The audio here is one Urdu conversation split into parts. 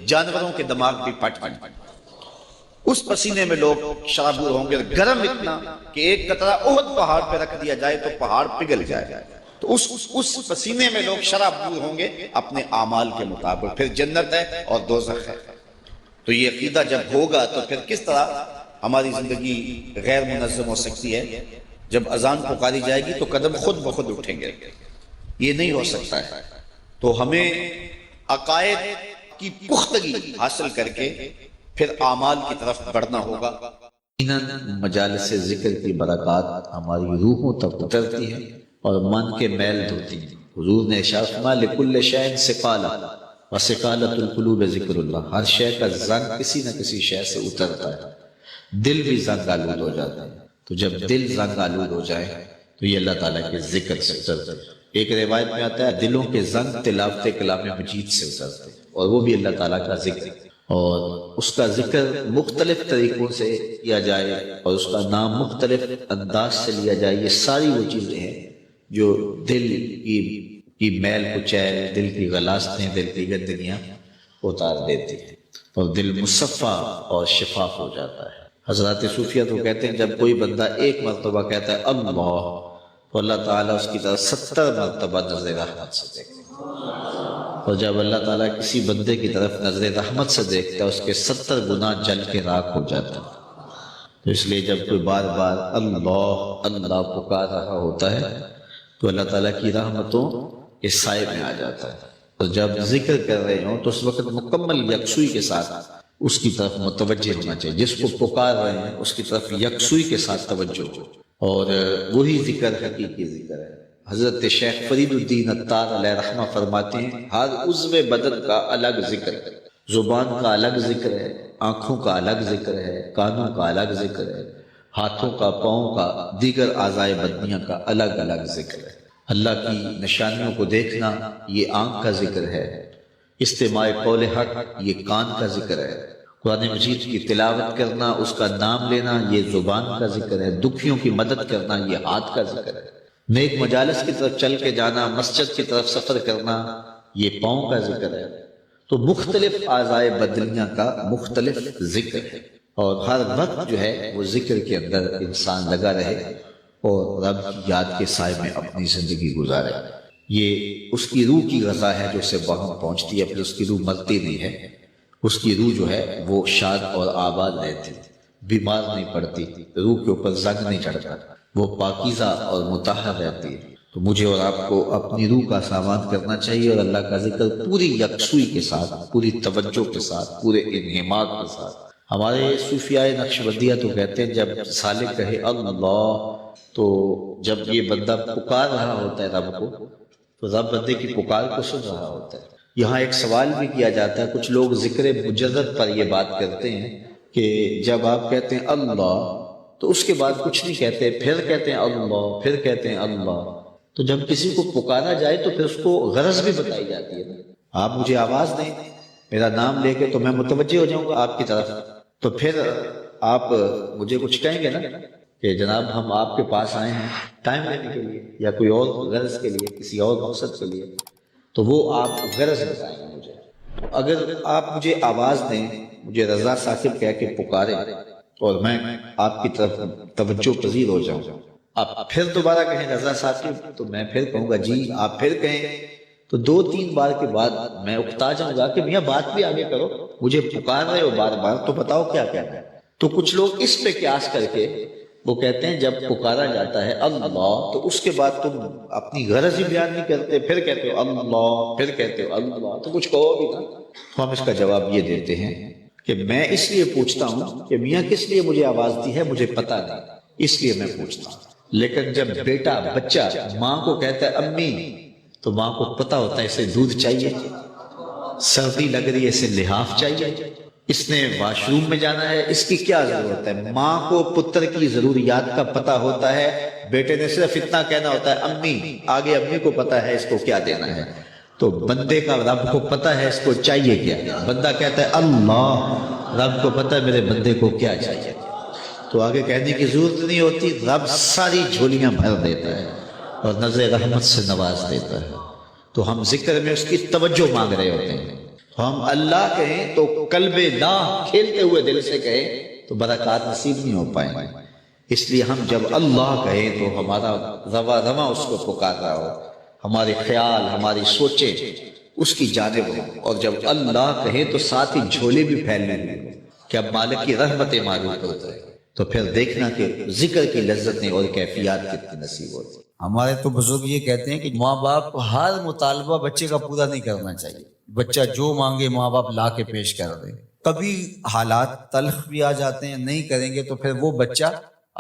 جانوروں کے دماغ بھی پھٹ جائیں۔ اس پسینے میں لوگ شرابور ہوں گے، گرم اتنا کہ ایک قطرہ احد پہاڑ پہ رکھ دیا جائے تو پہاڑ پگھل جائے۔ تو اس پسینے میں لوگ شرابور ہوں گے اپنے اعمال کے مطابق۔ پھر جنت ہے اور دوزخ ہے۔ تو یہ عقیدہ جب ہوگا تو پھر کس طرح ہماری زندگی غیر منظم ہو سکتی ہے؟ جب اذان پکاری جائے گی تو قدم خود بخود اٹھیں گے، یہ نہیں ہو سکتا ہے۔ تو ہمیں عقائد کی پختگی حاصل کر کے پھر اعمال کی طرف بڑھنا ہوگا۔ مجالس ذکر کی برکات ہماری روحوں تک اترتی ہے اور من کے میل دھوتی ہیں۔ حضور نے ارشاد فرمایا لکل شیء ثقالۃ وثقالۃ القلوب ذکر اللہ۔ ہر شے کا زنگ کسی نہ کسی شے سے اترتا ہے، دل بھی زنگ آلود ہو جاتا ہے۔ تو جب دل زنگ آلود ہو جائے تو یہ اللہ تعالیٰ کے ذکر سے اترتا ہے۔ ایک روایت میں آتا ہے دلوں کے زنگ تلاوت کلام مجید سے اترتے ہیں، اور وہ بھی اللہ تعالیٰ کا ذکر، اور اس کا ذکر مختلف طریقوں سے کیا جائے اور اس کا نام مختلف انداز سے لیا جائے۔ یہ ساری وہ چیزیں ہیں جو دل کی میل کچیل، دل کی غلاظتیں، دل کی گندگیاں اتار دیتی ہیں اور دل مصفا اور شفاف ہو جاتا ہے۔ حضرات صوفیہ تو کہتے ہیں جب کوئی بندہ ایک مرتبہ کہتا ہے اللہ، تو اللہ تعالیٰ اس کی طرف 70 مرتبہ نظر رحمت سے دیکھتے ہیں، اور جب اللہ تعالیٰ کسی بندے کی طرف نظر رحمت سے دیکھتا ہے اس کے 70 گناہ جل کے راکھ ہو جاتا ہے۔ تو اس لیے جب کوئی بار بار اللہ اللہ پکار رہا ہوتا ہے تو اللہ تعالیٰ کی رحمتوں کے سائے میں آ جاتا ہے، اور جب ذکر کر رہے ہوں تو اس وقت مکمل یکسوئی کے ساتھ اس کی طرف متوجہ ہونا چاہیے۔ جس کو پکار رہے ہیں اس کی طرف یکسوئی کے ساتھ توجہ ہو، اور وہی ذکر حقیقی ذکر ہے۔ حضرت شیخ فرید الدین عطار علیہ رحمہ فرماتے ہیں ہر عضو بدن کا الگ ذکر ہے، زبان کا الگ ذکر ہے، آنکھوں کا الگ ذکر ہے، کانوں کا الگ ذکر ہے، ہاتھوں کا، پاؤں کا، دیگر اعضائے بدنیہ کا الگ الگ ذکر ہے۔ اللہ کی نشانیوں کو دیکھنا یہ آنکھ کا ذکر ہے، استماع قول حق یہ کان کا ذکر ہے، قرآن مجید کی تلاوت کرنا، اس کا نام لینا یہ زبان کا ذکر ہے، دکھیوں کی مدد کرنا یہ ہاتھ کا ذکر ہے، نیک مجالس کی طرف چل کے جانا، مسجد کی طرف سفر کرنا یہ پاؤں کا ذکر ہے۔ تو مختلف اعضائے بدنیہ کا مختلف ذکر ہے، اور ہر وقت جو ہے وہ ذکر کے اندر انسان لگا رہے اور رب کی یاد کے سائے میں اپنی زندگی گزارے۔ یہ اس کی روح کی غذا ہے جو اسے وہاں پہنچتی ہے، پھر اس کی روح مرتی نہیں ہے، اس کی روح جو ہے وہ شاد اور آباد رہتی، بیمار نہیں پڑتی، روح کے اوپر زنگ نہیں چڑھتا، وہ پاکیزہ اور مطہر رہتی ہے۔ تو مجھے اور آپ کو اپنی روح کا سامان کرنا چاہیے اور اللہ کا ذکر پوری یکسوئی کے ساتھ، پوری توجہ کے ساتھ، پورے انہماک کے ساتھ۔ ہمارے صوفیاء نقشبندیہ تو کہتے ہیں جب سالک کہے اللہ، تو جب یہ بندہ پکار رہا ہوتا ہے رب کو، تو رب بندے کی پکار کو سن رہا ہوتا ہے۔ یہاں ایک سوال بھی کیا جاتا ہے، کچھ لوگ ذکر مجرد پر یہ بات کرتے ہیں کہ جب آپ کہتے ہیں اللہ تو اس کے بعد کچھ نہیں کہتے، پھر کہتے ہیں اللہ، پھر کہتے ہیں اللہ۔ تو جب کسی کو پکارا جائے تو پھر اس کو غرض بھی بتائی جاتی ہے نا، آپ مجھے آواز دیں، میرا نام لے کے تو میں متوجہ ہو جاؤں گا آپ کی طرف، تو پھر آپ مجھے کچھ کہیں گے نا کہ جناب ہم آپ کے پاس آئے ہیں ٹائم لینے کے لیے یا کوئی اور غرض کے لیے، کسی اور مقصد کے لیے، تو وہ آپ غرض بتائیں گے مجھے۔ اگر آپ مجھے آواز دیں، مجھے رضا ثاقب کہہ کے پکاریں اور میں آپ کی طرف توجہ پذیر ہو جاؤں، آپ پھر دوبارہ کہیں رضا ثاقب، تو میں پھر کہوں گا جی، آپ پھر کہیں، تو 2-3 بار کے بعد میں اکتا جاؤں گا کہ میاں بات بھی آگے کرو، مجھے پکار رہے ہو بار بار تو بتاؤ کیا کہنا ہے۔ تو کچھ لوگ اس پہ قیاس کر کے وہ کہتے ہیں جب پکارا جاتا ہے اللہ تو اس کے بعد تم اپنی غرض ہی بیان نہیں کرتے، پھر کہتے ہو اللہ، پھر کہتے ہو اللہ، تو کچھ کہو بھی نا۔ تو ہم اس کا جواب یہ دیتے ہیں کہ میں اس لیے پوچھتا ہوں کہ میاں کس لیے مجھے آواز دی ہے مجھے پتہ نہیں، اس لیے میں پوچھتا ہوں۔ لیکن جب بیٹا، بچہ ماں کو کہتا ہے امی، تو ماں کو پتہ ہوتا ہے اسے دودھ چاہیے، سردی لگ رہی ہے اسے لحاف چاہیے، اس نے واش روم میں جانا ہے، اس کی کیا ضرورت ہے۔ ماں کو پتر کی ضروریات کا پتہ ہوتا ہے، بیٹے نے صرف اتنا کہنا ہوتا ہے امی، آگے امی کو پتہ ہے اس کو کیا دینا ہے۔ تو بندے کا رب کو پتہ ہے اس کو چاہیے کیا، بندہ کہتا ہے اللہ، رب کو پتہ ہے میرے بندے کو کیا چاہیے، تو آگے کہنے کی ضرورت نہیں ہوتی، رب ساری جھولیاں بھر دیتا ہے اور نظر رحمت سے نواز دیتا ہے۔ تو ہم ذکر میں اس کی توجہ مانگ رہے ہوتے ہیں، ہم اللہ کہیں تو قلب لا کھیلتے ہوئے دل سے کہیں تو برکات نصیب نہیں ہو پائیں گے. اس لیے ہم جب اللہ کہیں تو ہمارا رواں رواں اس کو پکار رہا ہو، ہمارے خیال ہماری سوچیں اس کی جانب ہو، اور جب اللہ کہیں تو ساتھ ہی جھولے بھی پھیلنے لگے کہ اب مالک کی رحمتیں معلوم ہوتا ہے. تو پھر دیکھنا کہ ذکر کی لذتیں اور کیفیات کتنی نصیب ہوتی. ہمارے تو بزرگ یہ کہتے ہیں کہ ماں باپ ہر مطالبہ بچے کا پورا نہیں کرنا چاہیے. بچہ جو مانگے ماں باپ لا کے پیش کر دیں. کبھی حالات تلخ بھی آ جاتے ہیں، نہیں کریں گے تو پھر وہ بچہ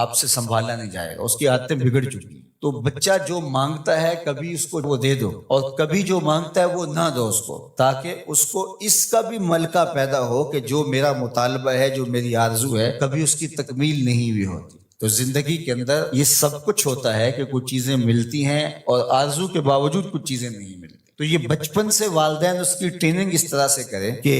آپ سے سنبھالا نہیں جائے گا، اس کی عادتیں بگڑ چکی ہیں. تو بچہ جو مانگتا ہے کبھی اس کو وہ دے دو، اور کبھی جو مانگتا ہے وہ نہ دو اس کو، تاکہ اس کو اس کا بھی ملکہ پیدا ہو کہ جو میرا مطالبہ ہے، جو میری آرزو ہے، کبھی اس کی تکمیل نہیں ہوئی ہوتی. تو زندگی کے اندر یہ سب کچھ ہوتا ہے کہ کچھ چیزیں ملتی ہیں اور آرزو کے باوجود کچھ چیزیں نہیں ملتی. تو یہ بچپن سے والدین اس کی ٹریننگ اس طرح سے کریں کہ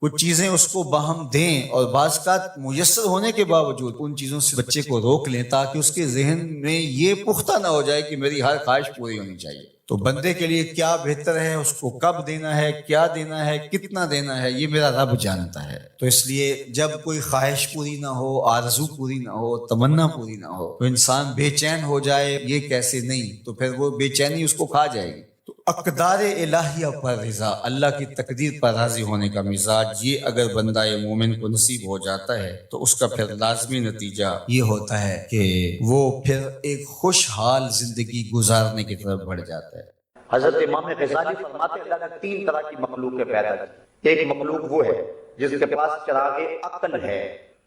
کچھ چیزیں اس کو باہم دیں، اور بعض کا میسر ہونے کے باوجود ان چیزوں سے بچے کو روک لیں، تاکہ اس کے ذہن میں یہ پختہ نہ ہو جائے کہ میری ہر خواہش پوری ہونی چاہیے. تو بندے کے لیے کیا بہتر ہے، اس کو کب دینا ہے، کیا دینا ہے، کتنا دینا ہے، یہ میرا رب جانتا ہے. تو اس لیے جب کوئی خواہش پوری نہ ہو، آرزو پوری نہ ہو، تمنا پوری نہ ہو، تو انسان بے چین ہو جائے. یہ کیسے نہیں، تو پھر وہ بے چینی اس کو کھا جائے گی. تو اقدار الہیہ پر رضا، اللہ کی تقدیر پر راضی ہونے کا مزاج، یہ اگر بندہ مومن کو نصیب ہو جاتا ہے تو اس کا پھر لازمی نتیجہ یہ ہوتا ہے کہ وہ پھر ایک خوشحال زندگی گزارنے کی طرف بڑھ جاتا ہے. حضرت امام غزالی فرماتے ہیں اللہ نے 3 طرح کی مخلوقیں پیدا کی. ایک مخلوق وہ ہے جس کے پاس چراغ عقل ہے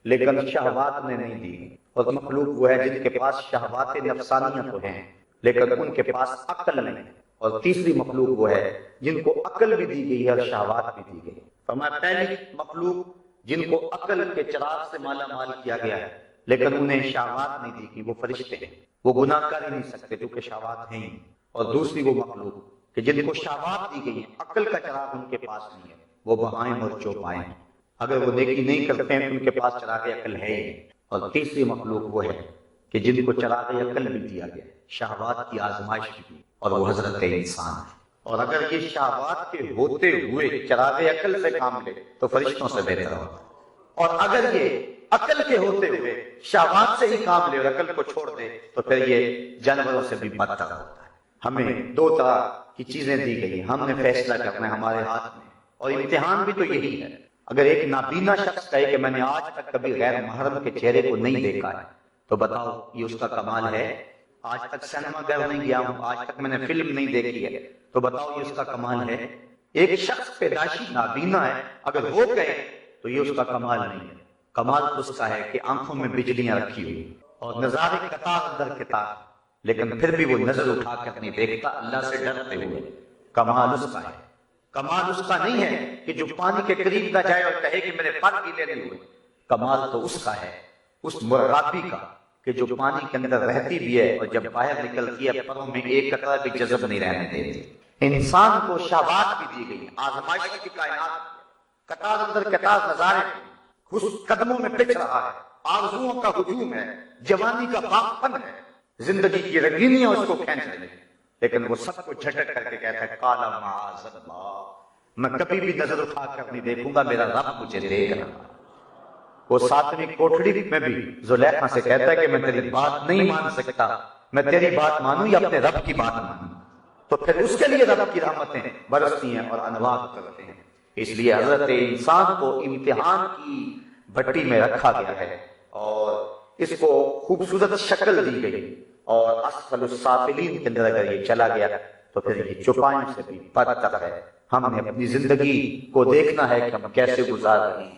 لیکن شہوات نے نہیں دی، اور مخلوق وہ ہے جن کے پاس شہوات نفسانیہ تو ہیں لیکن ان کے پاس عقل نہیں ہے. اور تیسری مخلوق وہ ہے جن کو عقل بھی دی گئی ہے اور شہوات بھی دی گئی. فرمایا پہلی مخلوق جن کو عقل کے چراغ سے مالا مال کیا گیا ہے لیکن انہیں شہوات نہیں دی گئی، وہ فرشتے ہیں، وہ گناہ کر ہی نہیں سکتے کیونکہ شہوات ہیں ہی. اور دوسری وہ مخلوق کہ جن کو شہوات دی گئی ہے، عقل کا چراغ ان کے پاس نہیں ہے، وہ بہائم اور چوپائے ہیں، اگر وہ نیکی نہیں کرتے ہیں تو ان کے پاس چراغ عقل ہے ہی. اور تیسری مخلوق وہ ہے کہ جن کو چراغ عقل بھی دیا گیا، شہوات کی آزمائش بھی دی، اور وہ حضرت انسان ہے. اور اگر یہ شہوات کے ہوتے ہوئے چراغ عقل سے کام لے تو فرشتوں سے بہتر ہوتا ہے، اور اگر یہ عقل کے ہوتے ہوئے شہوات سے ہی کام لے اور عقل کو چھوڑ دے تو پھر یہ جانوروں سے بھی بدتر ہوتا ہے. ہمیں 2 طرح کی چیزیں دی گئی، ہم نے فیصلہ کرنا ہے، ہمارے ہاتھ میں. اور امتحان بھی تو یہی ہے. اگر ایک نابینا شخص کہے کہ میں نے آج تک کبھی غیر محرم کے چہرے کو نہیں دیکھا ہے تو بتاؤ یہ اس کا کمال ہے. آج تک سینما گھر نہیں گیا ہوں، آج تک میں نے فلم نہیں دیکھی ہے تو بتاؤ یہ اس کا کمال ہے. ایک شخص پیدائشی نابینا ہے، اگر وہ کہے تو یہ اس کا کمال نہیں ہے. کمال اس کا ہے کہ آنکھوں میں بجلیاں رکھی ہوئی اور نظارے قطار در قطار، لیکن پھر بھی وہ نظر اٹھا کر نہیں دیکھتا اللہ سے ڈرتے ہوئے. کمال اس کا ہے. کمال اس کا نہیں ہے کہ جو پانی کے قریب نہ جائے اور کہے کہ میرے پر گیلے نہیں ہوئے. کمال تو اس کا ہے، اس مرغابی کا، کہ جو پانی کے اندر رہتی بھی ہے اور جب باہر نکلتی ہے پروں میں ایک قطرہ بھی جذب نہیں رہنے دیتی. انسان کو شہوات بھی دی گئی، آزمائش کی کائنات، قطار اندر قطار نظارے، اس قدموں میں پچھ رہا ہے، آرزوؤں کا ہجوم ہے، جوانی کا باغپن ہے، زندگی کی رنگینیاں اس کو کھینچ رہی ہیں، لیکن وہ سب کو جھٹک کر کے کہتا ہے کالا معاذ اللہ، میں کبھی بھی نظر اٹھا کر نہیں دیکھوں گا، میرا رب مجھے دیکھ رہا. وہ 7ویں کوٹڑی میں بھی زلیخا سے کہتا ہے کہ میں تیری بات نہیں مان سکتا، میں تیری بات مانوں یا اپنے رب کی بات مانوں. تو پھر اس کے لیے رب کی رحمتیں برستی ہیں اور انواع کرتے ہیں. اس لیے حضرت انسان کو امتحان کی بھٹی میں رکھا گیا ہے اور اس کو خوبصورت شکل دی گئی، اور اسفل السافلین کے اندر اگر یہ چلا گیا تو پھر یہ چوپائوں سے بھی بدتر ہے. ہم نے اپنی زندگی کو دیکھنا ہے کہ ہم کیسے گزار رہے ہیں.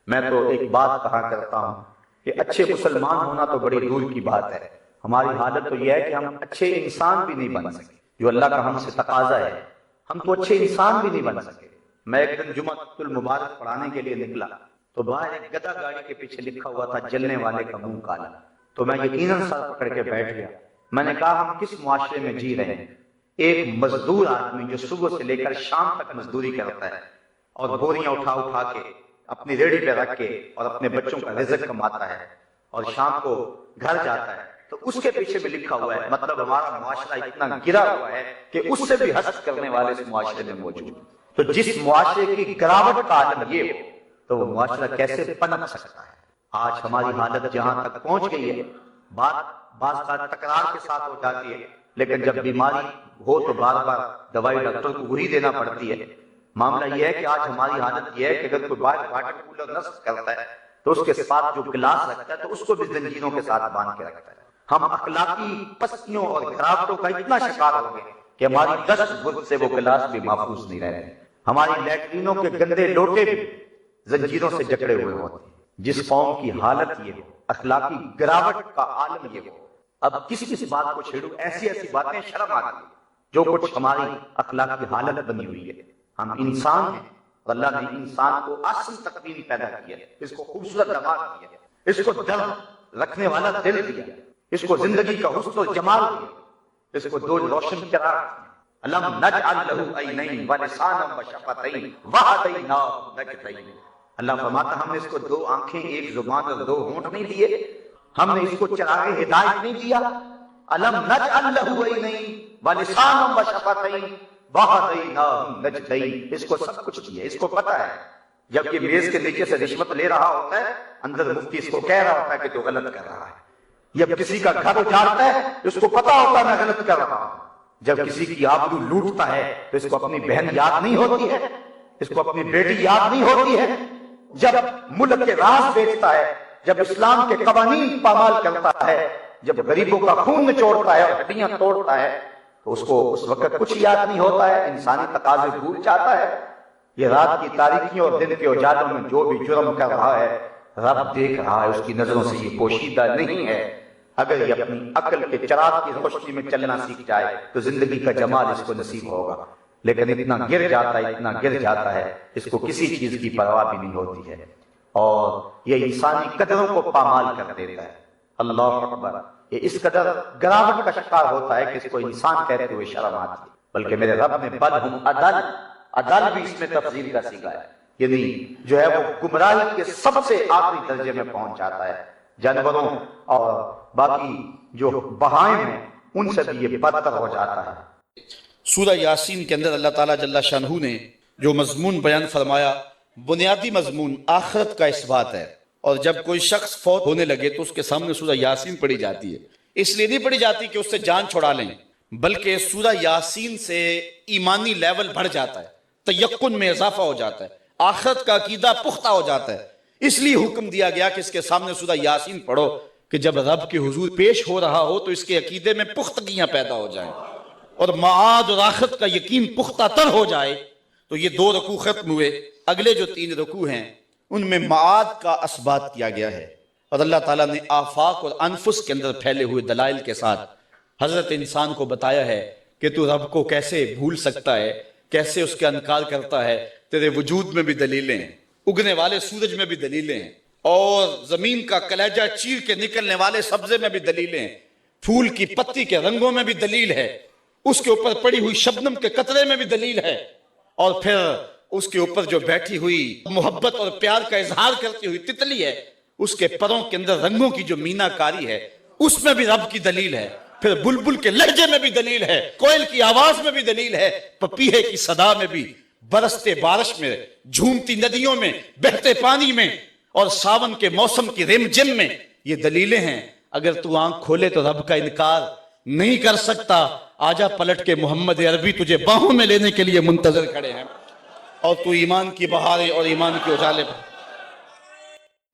میں تو ایک بات کہا کرتا ہوں کہ اچھے مسلمان ہونا تو بڑی دور کی بات ہے، ہماری حالت تو یہ ہے کہ ہم اچھے انسان بھی نہیں بن سکے، جو اللہ کا ہم سے تقاضا ہے. ہم تو اچھے انسان بھی نہیں بن سکے. میں ایک دن جمعہ المبارک پڑھانے کے لیے نکلا تو باہر ایک گدھا گاڑی کے پیچھے لکھا ہوا تھا جلنے والے کا منہ کالا. تو میں یقیناً سر پکڑ کے بیٹھ گیا. میں نے کہا ہم کس معاشرے میں جی رہے ہیں؟ ایک مزدور آدمی جو صبح سے لے کر شام تک مزدوری کرتا ہے اور بوریاں اٹھا اٹھا کے اپنی ریڑھی پہ رکھ کے اور اپنے بچوں کا رزق کماتا ہے اور شام کو گھر جاتا ہے، تو اس کے پیچھے بھی لکھا ہوا ہے مطلب ہمارا معاشرہ اتنا گرا ہوا ہے کہ اس سے بھی حسد کرنے والے اس معاشرے میں موجود ہیں. تو جس معاشرے کی گراوٹ کا عالم یہ ہو تو وہ معاشرہ کیسے پنپ سکتا ہے؟ آج ہماری حالت جہاں تک پہنچ گئی ہے، بعض کا تکرار کے ساتھ ہو جاتی ہے، لیکن جب بیماری ہو تو بار بار دوائی ڈاکٹر کو وہی دینا پڑتی ہے۔ معاملہ یہ ہے کہ آج ہماری حالت یہ ہے کہ اگر کوئی واٹر کولر نصب کرتا ہے تو اس کے ساتھ جو گلاس رکھتا ہے تو اس کو بھی زنجیروں کے ساتھ باندھ کے رکھتا ہے۔ ہم اخلاقی پستیوں اور گراوٹوں کا اتنا شکار ہو گئے کہ ہماری دست برد سے وہ گلاس بھی محفوظ نہیں رہے، ہماری لیٹرینوں کے گندے لوٹے بھی زنجیروں سے جکڑے ہوئے ہوتے ہیں۔ جس قوم کی حالت یہ ہو، اخلاقی گراوٹ کا عالم یہ ہو، اب کسی بات کو چھیڑو، ایسی باتیں شرم آتی ہیں جو کچھ ہماری اخلاقی حالت بنی ہوئی ہے۔ ہم انسان ہیں اور اللہ نے انسان کو احسن تقویم پیدا کیا ہے، اس کو خوبصورت دماغ دیا ہے، اس کو دل رکھنے والا دل دیا، اس کو زندگی کا حسن و جمال دیا، اس کو دو روشن چراغ دیا۔ الم نجعل لہ عینین ولسانا وشفتین وہدیناہ النجدین۔ اللہ فرماتا ہم نے اس کو دو آنکھیں، ایک زبان اور دو ہونٹ نہیں دیے، ہم نے اس کو چراغ ہدایت نہیں دیا۔ الم نجعل لہ عینین ولسانا وشفتین وہدیناہ النجدین۔ اس کو سب کچھ دیا، اس کو پتا ہے جب یہ میز کے نیچے سے رشوت لے رہا ہوتا ہے، اندر مفتی اس کو کہہ رہا ہوتا ہے کہ تو غلط کر رہا ہے۔ جب کسی کا گھر اجاڑتا ہے اس کو پتا ہوتا ہے میں غلط کر رہا ہوں۔ جب کسی کی آبرو لوٹتا ہے تو اس کو اپنی بہن یاد نہیں ہوتی ہے، اس کو اپنی بیٹی یاد نہیں ہوتی ہے۔ جب ملک کے راز بیچتا ہے، جب اسلام کے قوانین پامال کرتا ہے، جب غریبوں کا خون نچوڑتا ہے اور ہڈیاں توڑتا ہے تو اس کو اس وقت کچھ یاد نہیں ہوتا ہے، انسانی تقاضے بھول جاتا ہے۔ یہ رات کی تاریکی اور دن کے اجالوں میں جو بھی جرم کر رہا ہے رب دیکھ رہا ہے، اس کی نظروں سے یہ پوشیدہ نہیں ہے۔ اگر یہ اپنی عقل کے چراغ کی روشنی میں چلنا سیکھ جائے تو زندگی کا جمال اس کو نصیب ہوگا، لیکن اتنا گر جاتا ہے اس کو کسی چیز کی پرواہ بھی نہیں ہوتی ہے، اور یہ انسانی قدروں کو پامال کر دیتا ہے۔ اللہ اکبر، یہ اس قدر گراوٹ کا شکار ہوتا ہے کہ اس کو انسان کہتے ہوئے شرم آتی ہے۔ بلکہ میرے رب نے بل ہم عدل بھی اس میں تفضیل کا صیغہ ہے، یعنی جو ہے وہ گمراہی کے سب سے آخری درجے میں پہنچ جاتا ہے۔ جانوروں اور باقی جو بہائم ہیں ان سے بھی یہ بدتر ہو جاتا ہے۔ سورہ یاسین کے اندر اللہ تعالیٰ جل شانہ نے جو مضمون بیان فرمایا، بنیادی مضمون آخرت کا اثبات ہے، اور جب کوئی شخص فوت ہونے لگے تو اس کے سامنے سورہ یاسین پڑھی جاتی ہے۔ اس لیے نہیں پڑھی جاتی کہ اس سے جان چھڑا لیں، بلکہ سورہ یاسین سے ایمانی لیول بڑھ جاتا ہے، تیقن میں اضافہ ہو جاتا ہے، آخرت کا عقیدہ پختہ ہو جاتا ہے۔ اس لیے حکم دیا گیا کہ اس کے سامنے سورہ یاسین پڑھو کہ جب رب کے حضور پیش ہو رہا ہو تو اس کے عقیدے میں پختگیاں پیدا ہو جائیں اور معاد اور آخرت کا یقین پختہ تر ہو جائے۔ تو یہ 2 رکوع ختم ہوئے، اگلے جو 3 رکوع ہیں ان میں معاد کا اثبات کیا گیا ہے، اور اللہ تعالیٰ نے آفاق اور انفس کے اندر پھیلے ہوئے دلائل کے ساتھ حضرت انسان کو بتایا ہے کہ تو رب کو کیسے بھول سکتا ہے، کیسے اس کا انکار کرتا ہے۔ تیرے وجود میں بھی دلیلیں ہیں، اگنے والے سورج میں بھی دلیلیں ہیں، اور زمین کا کلیجہ چیر کے نکلنے والے سبزے میں بھی دلیلیں ہیں، پھول کی پتی کے رنگوں میں بھی دلیل ہے، اس کے اوپر پڑی ہوئی شبنم کے قطرے میں بھی دلیل ہے، اور پھر اس کے اوپر جو بیٹھی ہوئی محبت اور پیار کا اظہار کرتی ہوئی تتلی ہے، اس کے پروں کے اندر رنگوں کی جو مینا کاری ہے اس میں بھی رب کی دلیل ہے، پھر بلبل کے لہجے میں بھی دلیل ہے، کوئل کی آواز میں بھی دلیل ہے، پپیہے کی صدا میں بھی، برستے بارش میں، جھومتی ندیوں میں، بہتے پانی میں، اور ساون کے موسم کی رم جم میں یہ دلیلیں ہیں۔ اگر تو آنکھ کھولے تو رب کا انکار نہیں کر سکتا۔ آجا پلٹ کے محمد عربی تجھے باہوں میں لینے کے لیے منتظر کھڑے ہیں، اور تو ایمان کی بہاریں اور ایمان کے اجالے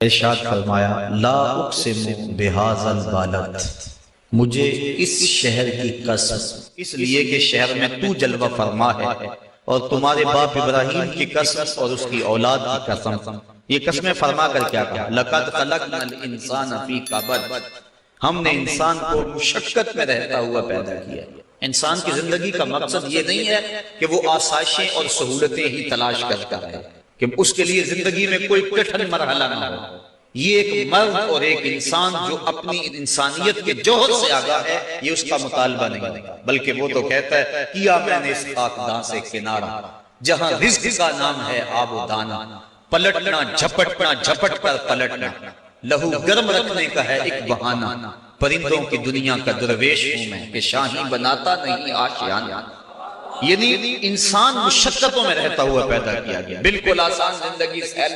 ارشاد فرمایا لا اقسم بہذا البلد، مجھے اس شہر کی قسم، اس لیے کہ شہر میں تو جلوہ فرما ہے، اور تمہارے باپ ابراہیم کی قسم اور اس کی اولاد کی قسم۔ یہ قسمیں فرما کر کیا کہا؟ لَقَدْ خَلَقْنَا الْإِنسَانَ فِي كَبَدٍ، ہم نے انسان کو مشقت میں رہتا ہوا پیدا کیا۔ انسان کی زندگی کا مقصد یہ نہیں ہے کہ وہ آسائشیں اور سہولتیں ہی تلاش کرتا ہے، کہ اس کے لیے زندگی میں کوئی کٹھن مرحلہ نہ ہو۔ یہ ایک مرد اور ایک انسان جو اپنی انسانیت کے جوہر سے آگاہ ہے، یہ اس کا مطالبہ نہیں، بلکہ وہ تو کہتا ہے کیا میں نے اس خاکدان سے کنارہ، جہاں رزق کا نام ہے آب و دانہ، پلٹنا جھپٹنا جھپٹ کر پلٹنا، لہو گرم رکھنے کا ہے ایک بہانہ، پرندوں کی دنیا کا درویش ہوں میں کہ شاہی بناتا نہیں آشیانہ۔ یعنی انسان مشقتوں میں رہتا ہوا پیدا کیا گیا، بالکل آسان زندگی سہل